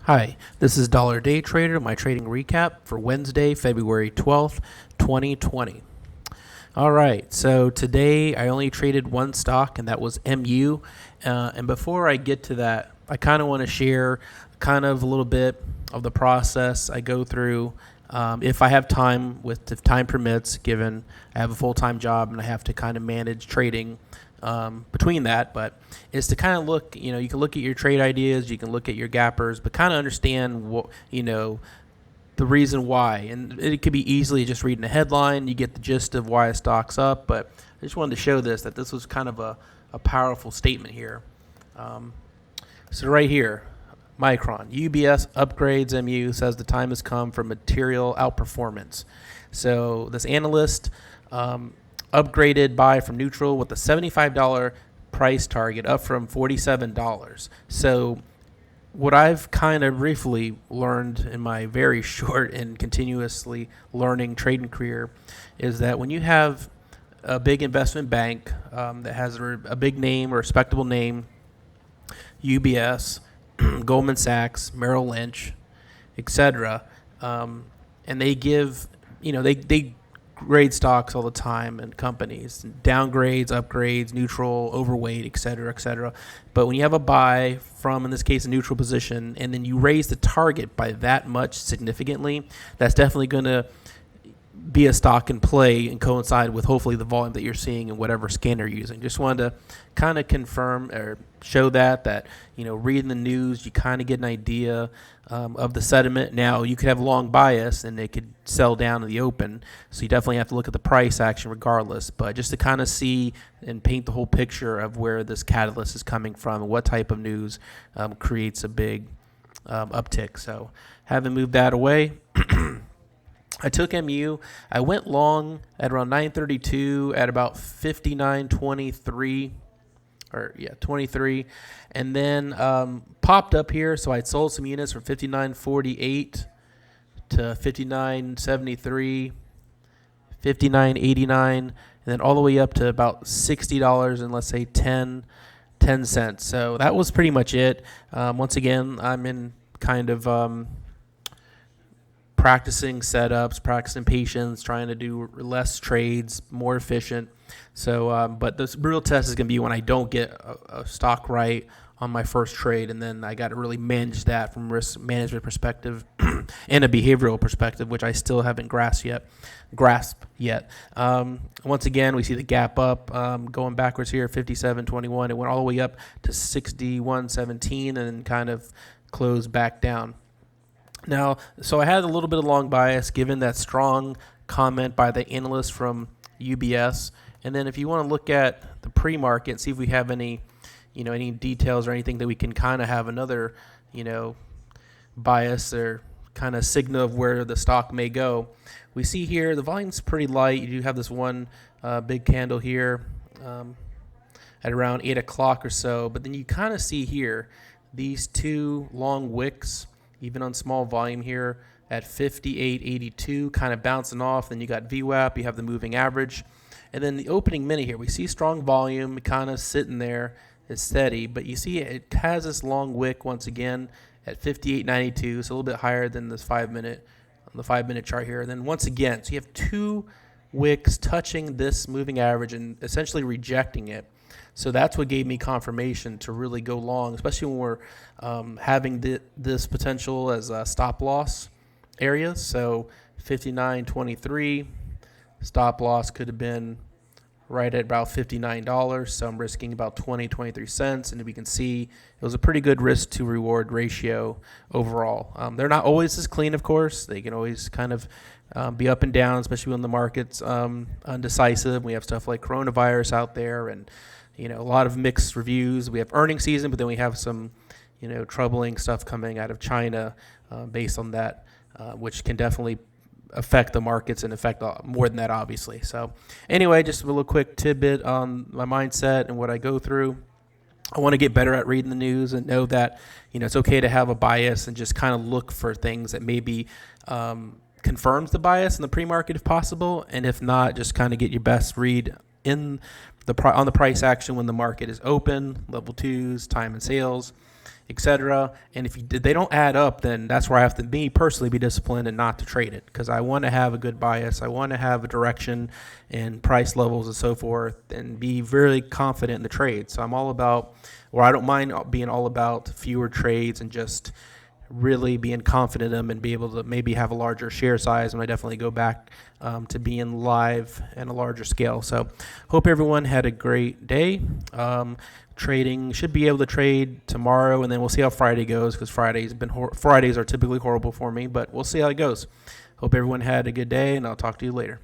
Hi, this is Dollar Day Trader, my trading recap for Wednesday, February 12th, 2020. All right, so today I only traded one stock, and that was MU. And before I get to that, I kind of want to share kind of a little bit of the process I go through if I have time, if time permits, given I have a full-time job and I have to kind of manage trading between that. But is to kind of look, you can look at your trade ideas, you can look at your gappers, but kind of understand what, the reason why. And it could be easily just reading a headline, you get the gist of why a stock's up. But I just wanted to show that this was kind of a powerful statement here. So right here, Micron, UBS upgrades MU, says the time has come for material outperformance. So this analyst upgraded buy from neutral with a $75 price target, up from $47. So what I've kind of briefly learned in my very short and continuously learning trading career is that when you have a big investment bank that has a big name, a respectable name, UBS, Goldman Sachs, Merrill Lynch, etc., and they give, they grade stocks all the time and companies, downgrades, upgrades, neutral, overweight, et cetera. But when you have a buy from, in this case, a neutral position, and then you raise the target by that much significantly, that's definitely going to be a stock in play and coincide with hopefully the volume that you're seeing in whatever scanner you're using. Just wanted to kind of confirm or show that reading the news, you kind of get an idea of the sentiment. Now, you could have long bias and it could sell down in the open, so you definitely have to look at the price action regardless. But just to kind of see and paint the whole picture of where this catalyst is coming from and what type of news creates a big uptick. So having moved that away, I took MU. I went long at around 932 at about 59.23, 23, and then popped up here. So I'd sold some units from 59.48 to 59.73, 59.89, and then all the way up to about $60 and let's say 10 cents. So that was pretty much it. Once again, I'm in kind of practicing setups, practicing patience, trying to do less trades, more efficient. So, but the real test is going to be when I don't get a stock right on my first trade, and then I got to really manage that from risk management perspective and a behavioral perspective, which I still haven't grasped yet. Once again, we see the gap up going backwards here, 57.21. It went all the way up to 61.17 and then kind of closed back down. Now, so I had a little bit of long bias given that strong comment by the analyst from UBS. And then if you want to look at the pre-market and see if we have any details or anything that we can kind of have another, bias or kind of signal of where the stock may go. We see here the volume's pretty light. You do have this one big candle here at around 8 o'clock or so. But then you kind of see here these two long wicks, even on small volume here at 58.82, kind of bouncing off. Then you got VWAP, you have the moving average. And then the opening minute here, we see strong volume kind of sitting there. It's steady, but you see it has this long wick once again at 58.92, so a little bit higher than this 5-minute, on the 5-minute chart here. And then once again, so you have two wicks touching this moving average and essentially rejecting it. So that's what gave me confirmation to really go long, especially when we're having this potential as a stop loss area. So 59.23, stop loss could have been right at about $59. So I'm risking about 23 cents. And we can see it was a pretty good risk to reward ratio overall. They're not always as clean, of course. They can always kind of be up and down, especially when the market's undecisive. We have stuff like coronavirus out there and a lot of mixed reviews. We have earnings season, but then we have some, troubling stuff coming out of China based on that, which can definitely affect the markets and affect more than that, obviously. So anyway, just a little quick tidbit on my mindset and what I go through. I want to get better at reading the news and know that, it's okay to have a bias and just kind of look for things that maybe confirms the bias in the pre-market if possible. And if not, just kind of get your best read on the price action when the market is open, level twos, time and sales, etc. And if they don't add up, then that's where I have to me personally be disciplined and not to trade it, because I want to have a good bias. I want to have a direction and price levels and so forth, and be very confident in the trade. So I'm all about, or I don't mind being all about fewer trades and just really being confident in them and be able to maybe have a larger share size. And I definitely go back to being live and a larger scale. So hope everyone had a great day. Trading, should be able to trade tomorrow, and then we'll see how Friday goes, because Fridays are typically horrible for me, but we'll see how it goes. Hope everyone had a good day, and I'll talk to you later.